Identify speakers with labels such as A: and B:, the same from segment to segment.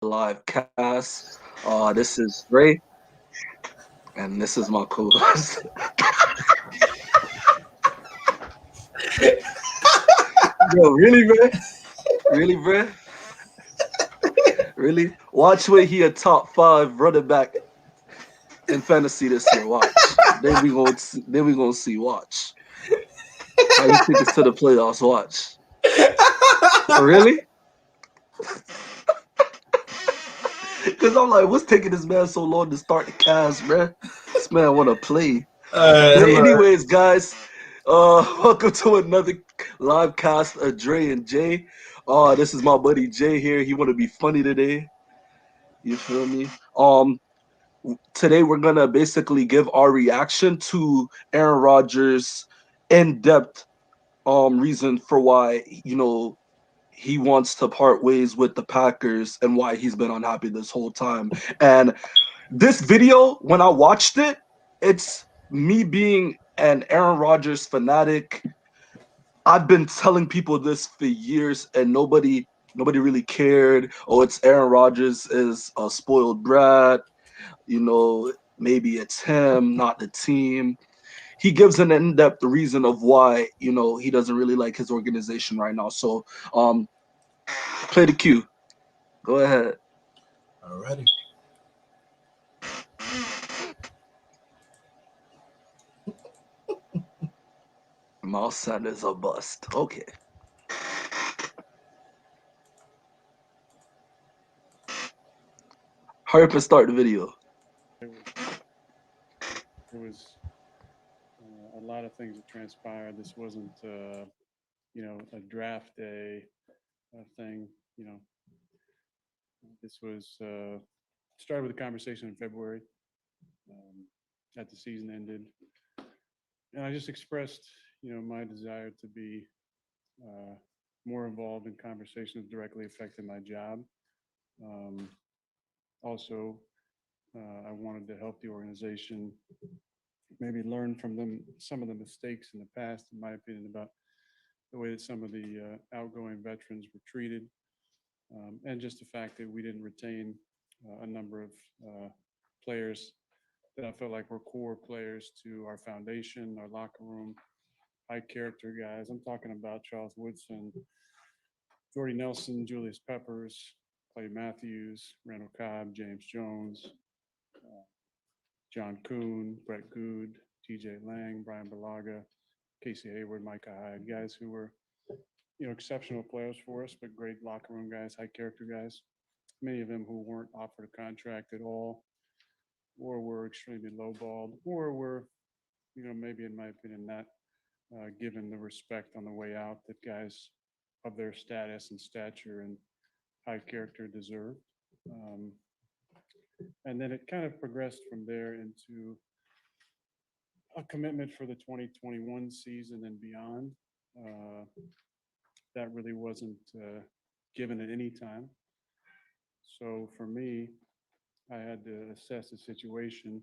A: live cast. This is Dre, and this is my co-host. Yo, really, bro? Really, bro? Really? Watch where he a top five running back in fantasy this year. Watch. Then we gonna see. Watch how you take us to the playoffs. Watch. Really? Because I'm like, what's taking this man so long to start the cast, bro? This man want to play. But
B: Hello.
A: anyways, guys, welcome to another live cast of Dre and Jay. This is my buddy Jay here. He want to be funny today. You feel me? Today we're gonna basically give our reaction to Aaron Rodgers' in-depth reason for why he wants to part ways with the Packers and why he's been unhappy this whole time. And this video, when I watched it, it's me being an Aaron Rodgers fanatic. I've been telling people this for years, and nobody really cared. Oh, it's Aaron Rodgers is a spoiled brat. Maybe it's him, not the team. He gives an in-depth reason of why he doesn't really like his organization right now. So, play the cue. Go ahead.
B: Alrighty.
A: Miles Sanders a bust. Okay. Hurry up and start the video.
C: There was a lot of things that transpired. This wasn't, a draft day thing. This was started with a conversation in February that the season ended, and I just expressed, my desire to be uh, more involved in conversations directly affecting my job. Um, Also, I wanted to help the organization maybe learn from them some of the mistakes in the past, in my opinion, about the way that some of the outgoing veterans were treated, and just the fact that we didn't retain a number of players that I felt like were core players to our foundation, our locker room, high character guys. I'm talking about Charles Woodson, Jordy Nelson, Julius Peppers, Clay Matthews, Randall Cobb, James Jones, uh, John Kuhn, Brett Good, TJ Lang, Brian Balaga, Casey Hayward, Micah Hyde, guys who were, exceptional players for us, but great locker room guys, high character guys. Many of them who weren't offered a contract at all, or were extremely lowballed, or were, maybe in my opinion, not given the respect on the way out that guys of their status and stature and high character deserve. Um, and then it kind of progressed from there into a commitment for the 2021 season and beyond. Uh, that really wasn't given at any time. So for me, I had to assess the situation,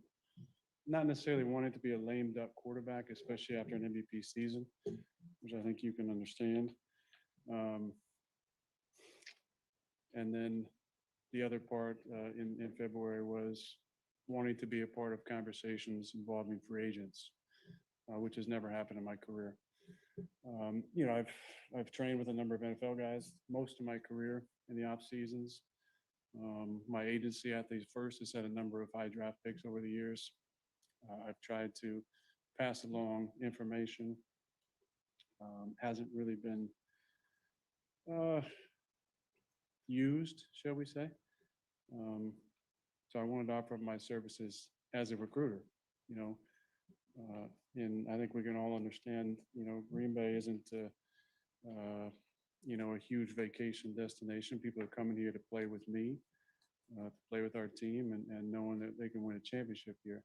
C: not necessarily wanting to be a lame duck quarterback, especially after an MVP season, which I think you can understand. Um, and then the other part in February was wanting to be a part of conversations involving free agents, which has never happened in my career. I've trained with a number of NFL guys most of my career in the off seasons. My agency, Athletes First, has had a number of high draft picks over the years. I've tried to pass along information. Hasn't really been uh, used, shall we say? Um, so I wanted to offer my services as a recruiter. You know, and I think we can all understand. Green Bay isn't a huge vacation destination. People are coming here to play with me, to play with our team, and knowing that they can win a championship here.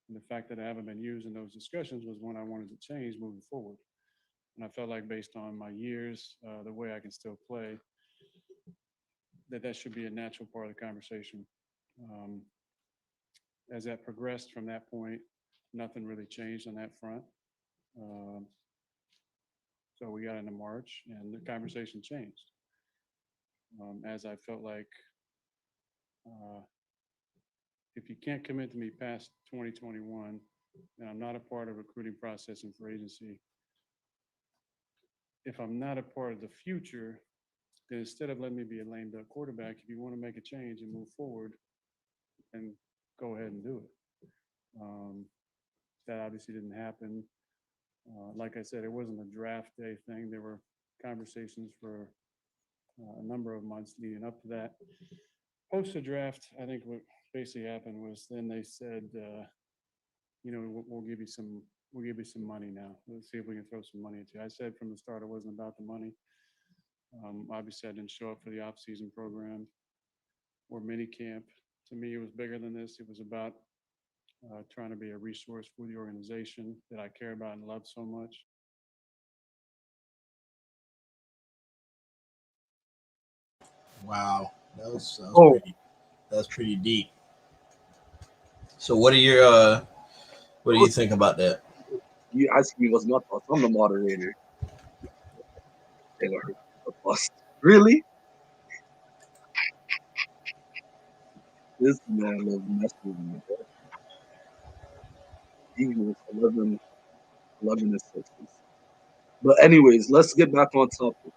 C: And the fact that I haven't been used in those discussions was one I wanted to change moving forward. And I felt like based on my years, the way I can still play, that should be a natural part of the conversation. Um, as that progressed from that point, nothing really changed on that front. Um, so we got into March, and the conversation changed. As I felt like Uh, if you can't commit to me past 2021, and I'm not a part of recruiting process and for agency, if I'm not a part of the future, then instead of letting me be a lame duck quarterback, if you want to make a change and move forward, then go ahead and do it. That obviously didn't happen. Like I said, it wasn't a draft day thing. There were conversations for a number of months leading up to that. Post the draft, I think what basically happened was then they said, we'll give you some money now. Let's see if we can throw some money at you. I said from the start it wasn't about the money. Obviously, I didn't show up for the off-season program or mini camp. To me, it was bigger than this. It was about trying to be a resource for the organization that I care about and love so much.
B: Wow, that was
A: Oh,
B: pretty deep. So what do you think about that?
A: you asking me what's my thoughts? I'm the moderator. They are a bust. Really? This man loves messing with me. Bro. Eagles 11 assists. But anyways, let's get back on topic.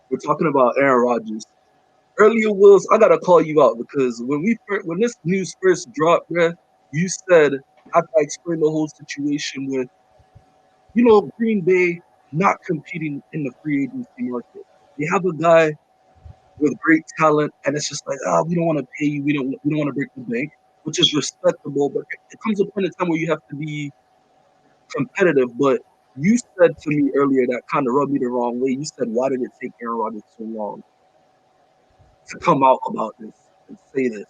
A: We're talking about Aaron Rodgers. Earlier, Wills, I gotta call you out because when this news first dropped, bruh, you said after I explained the whole situation with Green Bay not competing in the free agency market. They have a guy with great talent, and it's just like, we don't want to pay you, we don't want to break the bank, which is respectable. But it comes a point in time where you have to be competitive. But you said to me earlier that kind of rubbed me the wrong way. You said, why did it take Aaron Rodgers so long to come out about this and say this?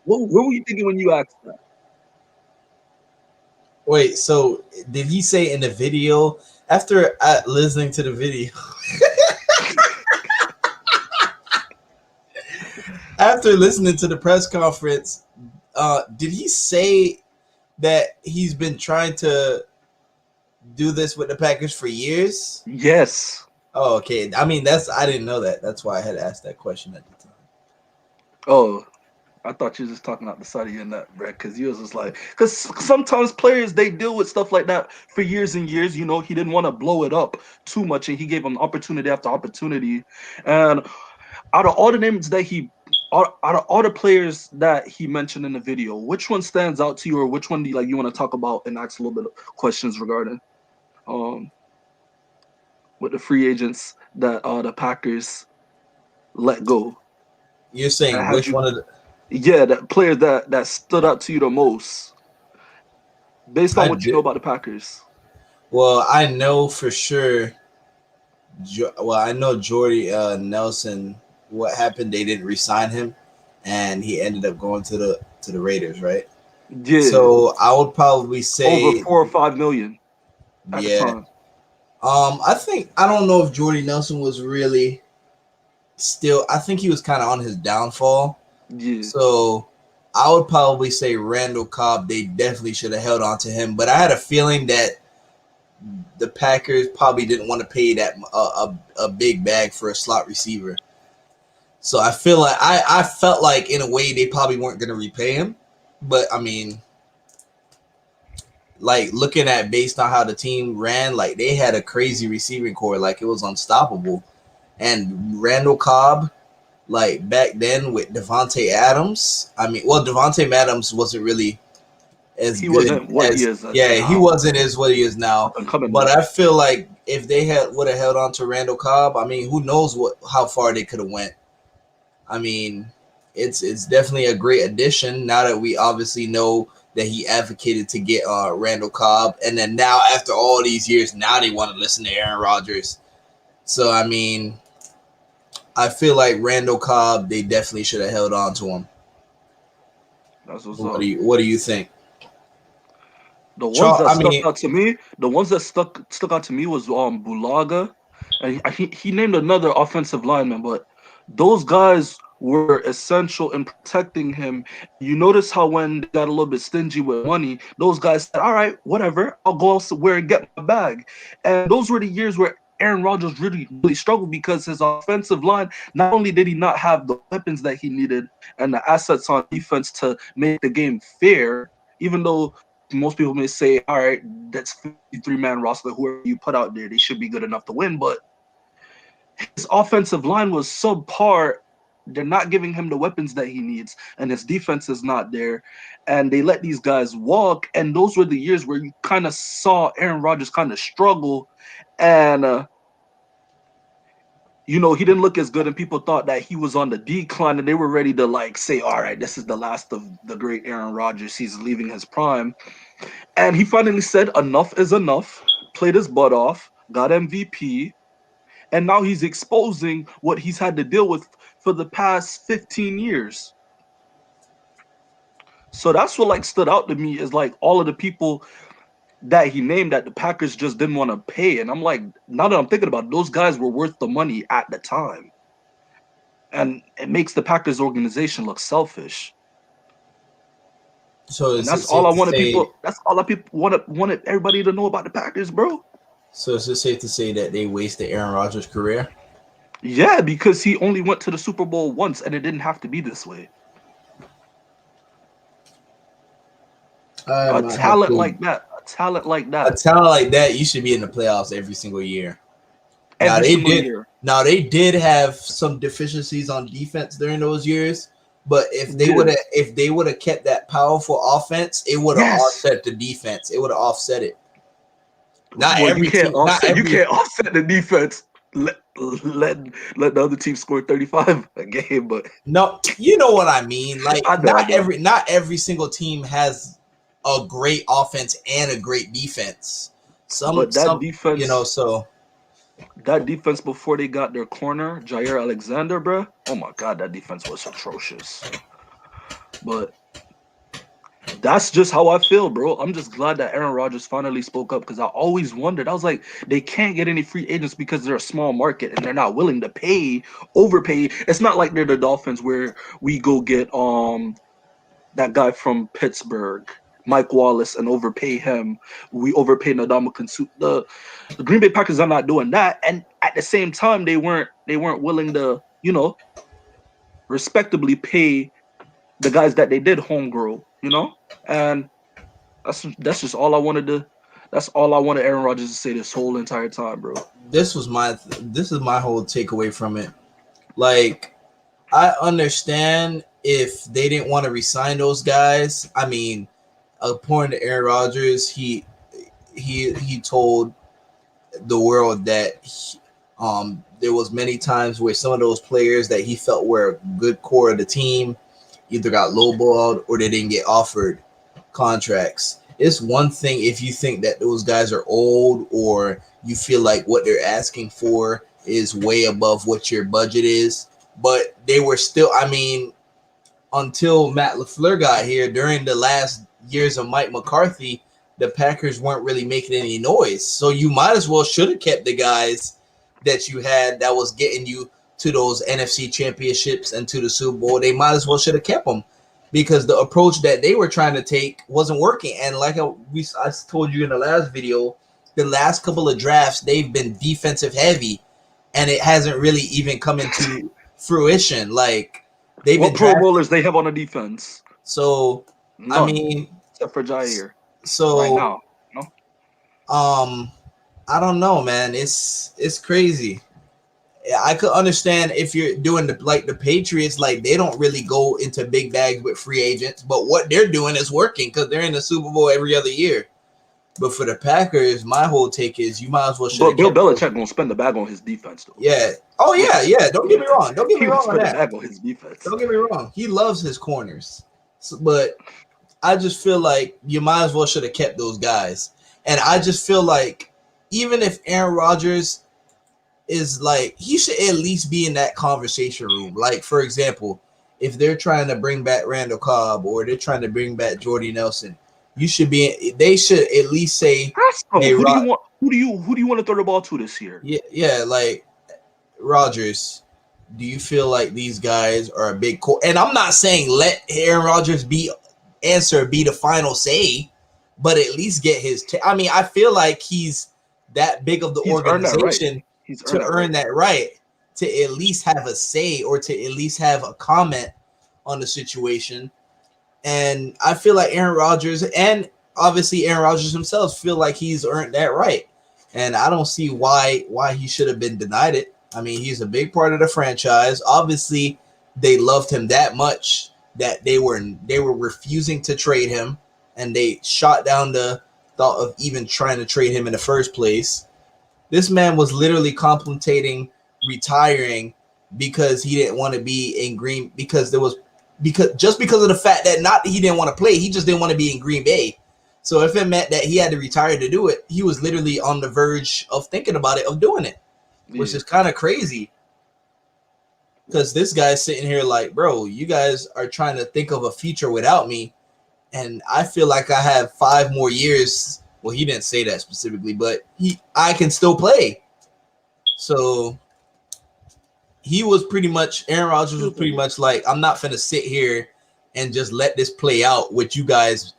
A: What were you thinking when you asked that?
B: Wait, so did he say in the video after listening to the video after listening to the press conference, did he say that he's been trying to do this with the Packers for years?
A: Yes.
B: Oh, okay. I mean, I didn't know that. That's why I had asked that question at the time.
A: Oh, I thought you were just talking out the side of your neck, Brett, because you was just like, because sometimes players they deal with stuff like that for years and years. He didn't want to blow it up too much, and he gave him opportunity after opportunity. And out of all the names that out of all the players that he mentioned in the video, which one stands out to you, or which one do you want to talk about and ask a little bit of questions regarding, um, with the free agents that the Packers let go?
B: You're
A: And
B: saying
A: had
B: which
A: you,
B: one of the?
A: yeah, that players that stood out to you the most based on
B: I
A: what you know
B: did.
A: about the Packers.
B: Well, I know for sure. Well, I know Jordy Nelson. What happened? They didn't resign him, and he ended up going to the Raiders, right?
A: Yeah,
B: So I would probably
A: over
B: say,
A: 4 or 5 million at the
B: yeah.
A: time.
B: I don't know if Jordy Nelson was really still. I think he was kind of on his downfall.
A: Yeah,
B: So I would probably say Randall Cobb. They definitely should have held on to him, but I had a feeling that the Packers probably didn't want to pay that a big bag for a slot receiver. So I feel like I felt like in a way they probably weren't going to repay him, but I mean, like looking at based on how the team ran, like they had a crazy receiving core, like it was unstoppable. And Randall Cobb, like back then with Devontae Adams, I mean, well, Devontae Adams wasn't really as
A: he
B: good
A: wasn't what he
B: as,
A: is
B: yeah, he
A: now,
B: wasn't as what he is now.
A: up and coming
B: But
A: now.
B: I feel like if they had would have held on to Randall Cobb, I mean, who knows how far they could have went. I mean, it's definitely a great addition now that we obviously know that he advocated to get Randall Cobb, and then now after all these years, now they want to listen to Aaron Rodgers. So I mean, I feel like Randall Cobb, they definitely should have held on to him.
A: That's what's
B: What
A: up.
B: do you think?
A: The ones
B: Charles,
A: that
B: I
A: stuck
B: mean,
A: out to me, the ones that stuck out to me was Bulaga, and he named another offensive lineman, but those guys were essential in protecting him. You notice how when they got a little bit stingy with money, those guys said, "All right, whatever, I'll go elsewhere and get my bag." And those were the years where Aaron Rodgers really struggled because his offensive line, not only did he not have the weapons that he needed and the assets on defense to make the game fair, even though most people may say, all right, that's 53-man roster, whoever you put out there, they should be good enough to win, but his offensive line was subpar. They're not giving him the weapons that he needs, and his defense is not there. And they let these guys walk. And those were the years where you kind of saw Aaron Rodgers kind of struggle. And, he didn't look as good. And people thought that he was on the decline. And they were ready to, like, say, all right, this is the last of the great Aaron Rodgers. He's leaving his prime. And he finally said, enough is enough. Played his butt off. Got MVP. And now he's exposing what he's had to deal with for the past 15 years. So that's what like stood out to me is like all of the people that he named that the Packers just didn't want to pay. And I'm like, now that I'm thinking about it, those guys were worth the money at the time. And it makes the Packers organization look selfish.
B: So
A: and that's all I wanted people. That's all I people wanted everybody to know about the Packers, bro.
B: So is it safe to say that they wasted Aaron Rodgers' career?
A: Yeah, because he only went to the Super Bowl once, and it didn't have to be this way. A talent like that,
B: you should be in the playoffs every single year.
A: Now
B: they did have some deficiencies on defense during those years, but if they would have kept that powerful offense, it would have offset the defense. It would have offset it.
A: You can't offset the defense. Let the other team score 35 a game, but
B: no, you know what I mean. Like not every single team has a great offense and a great defense.
A: Defense, so that defense before they got their corner, Jair Alexander, bro. Oh my God, that defense was atrocious. But that's just how I feel, bro. I'm just glad that Aaron Rodgers finally spoke up because I always wondered. I was like, they can't get any free agents because they're a small market and they're not willing to overpay. It's not like they're the Dolphins where we go get that guy from Pittsburgh, Mike Wallace, and overpay him. We overpay Ndamukong Suh. The Green Bay Packers are not doing that, and at the same time, they weren't willing to, respectably pay the guys that they did homegrown. And that's just all I wanted to. That's all I wanted Aaron Rodgers to say this whole entire time, bro.
B: This is my whole takeaway from it. Like, I understand if they didn't want to re-sign those guys. I mean, according to Aaron Rodgers, he told the world that there was many times where some of those players that he felt were a good core of the team either got lowballed or they didn't get offered contracts. It's one thing if you think that those guys are old or you feel like what they're asking for is way above what your budget is, but they were still, I mean, until Matt LaFleur got here during the last years of Mike McCarthy, the Packers weren't really making any noise. So you might as well should have kept the guys that you had that was getting you to those NFC championships and to the Super Bowl. They might as well should have kept them because the approach that they were trying to take wasn't working. And like I told you in the last video, the last couple of drafts, they've been defensive heavy and it hasn't really even come into fruition. Like
A: what Pro Bowlers they have on the defense?
B: So none. I mean,
A: except for Jair.
B: So
A: right now, no.
B: I don't know, man. It's crazy. I could understand if you're doing the Patriots, like they don't really go into big bags with free agents, but what they're doing is working because they're in the Super Bowl every other year. But for the Packers, my whole take is you might as well.
A: But Bill Belichick gonna spend the bag on his defense, though.
B: Yeah. Oh yeah. Don't get me wrong. Don't get me wrong on that.
A: The bag on his defense.
B: Don't get me wrong. He loves his corners, but I just feel like you might as well should have kept those guys. And I just feel like even if Aaron Rodgers is like, he should at least be in that conversation room. Like, for example, if they're trying to bring back Randall Cobb or they're trying to bring back Jordy Nelson, they should at least say,
A: hey, who do you want to throw the ball to this year?
B: Yeah, like Rodgers, do you feel like these guys are a big core? And I'm not saying let Aaron Rodgers be the final say, but at least get his I mean, I feel like he's that big of the organization
A: He's
B: to
A: earned that
B: earn
A: right.
B: that right to at least have a say or to at least have a comment on the situation. And I feel like Aaron Rodgers and obviously Aaron Rodgers himself feel like he's earned that right. And I don't see why he should have been denied it. I mean, he's a big part of the franchise. Obviously, they loved him that much that they were refusing to trade him, and they shot down the thought of even trying to trade him in the first place. This man was literally contemplating retiring because he didn't want to be in Green because of the fact that not that he didn't want to play, he just didn't want to be in Green Bay. So if it meant that he had to retire to do it, he was literally on the verge of thinking about it, of doing it, which
A: Yeah.
B: is kind of crazy. Because this guy's sitting here like, bro, you guys are trying to think of a future without me, and I feel like I have 5 more years. Well, he didn't say that specifically, but I can still play. So Aaron Rodgers was pretty much like, I'm not gonna sit here and just let this play out with you guys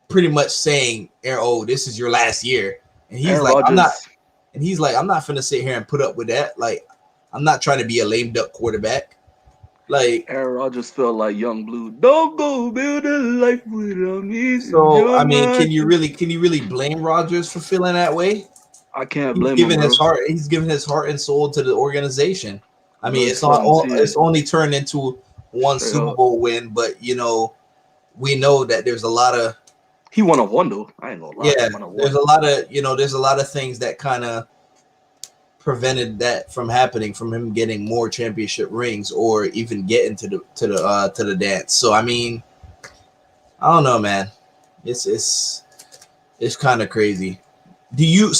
B: pretty much saying, oh, this is your last year. And he's
A: Aaron
B: like,
A: Rodgers.
B: I'm not gonna sit here and put up with that. Like, I'm not trying to be a lame duck quarterback. Like,
A: Aaron Rodgers felt like young blue. Don't go build a life without me in
B: so
A: your
B: I mean,
A: mind.
B: can you really blame Rodgers for feeling that way?
A: I can't blame him, bro.
B: He's given his heart and soul to the organization. I mean,
A: Blood, sweat, and
B: it's
A: tears.
B: only turned into one
A: Straight
B: Super
A: up.
B: Bowl win, but we know that there's a lot of
A: He won a one though. I ain't gonna lie. He won a
B: there's
A: one.
B: a lot of there's a lot of things that kind of prevented that from happening, from him getting more championship rings or even getting to the dance. So I mean, I don't know, man. It's kind of crazy. Do you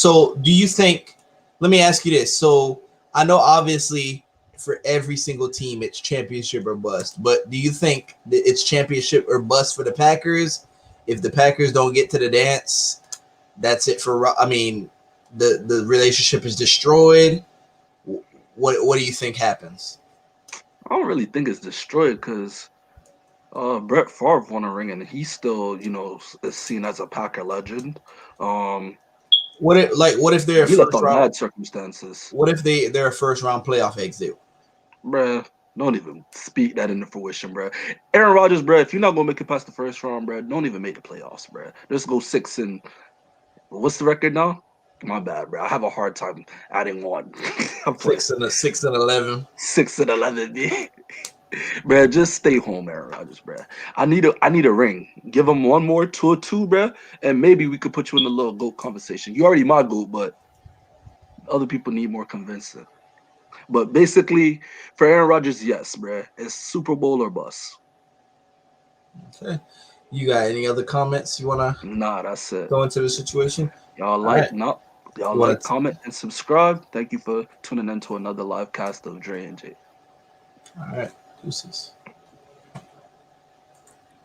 B: think, let me ask you this. So I know obviously for every single team it's championship or bust, but do you think that it's championship or bust for the Packers? If the Packers don't get to the dance, that's it I mean, the relationship is destroyed. What do you think happens?
A: I don't really think it's destroyed because Brett Favre won a ring and he's still, is seen as a Packer legend. Um,
B: What if they're a
A: he left
B: first
A: on
B: round?
A: bad circumstances.
B: What if they're a first round playoff exit?
A: Bruh, don't even speak that into fruition, bruh. Aaron Rodgers, bruh, if you're not gonna make it past the first round, bruh, don't even make the playoffs, bruh. Just go 6 and what's the record now? My bad, bruh. I have a hard time adding one. I'm playing
B: 6-11.
A: 6-11, man. Bruh, just stay home, Aaron Rodgers, bruh. I need a ring. Give him one more, 2 or 2, bruh, and maybe we could put you in the little GOAT conversation. You already my GOAT, but other people need more convincing. But basically, for Aaron Rodgers, yes, bruh. It's Super Bowl or bust.
B: Okay. You got any other comments you want to
A: Nah, that's it.
B: go into the situation?
A: Y'all
B: All right.
A: y'all
B: You want
A: like,
B: to?
A: comment, and subscribe. Thank you for tuning in to another live cast of Dre and Jay.
B: All right. Deuces.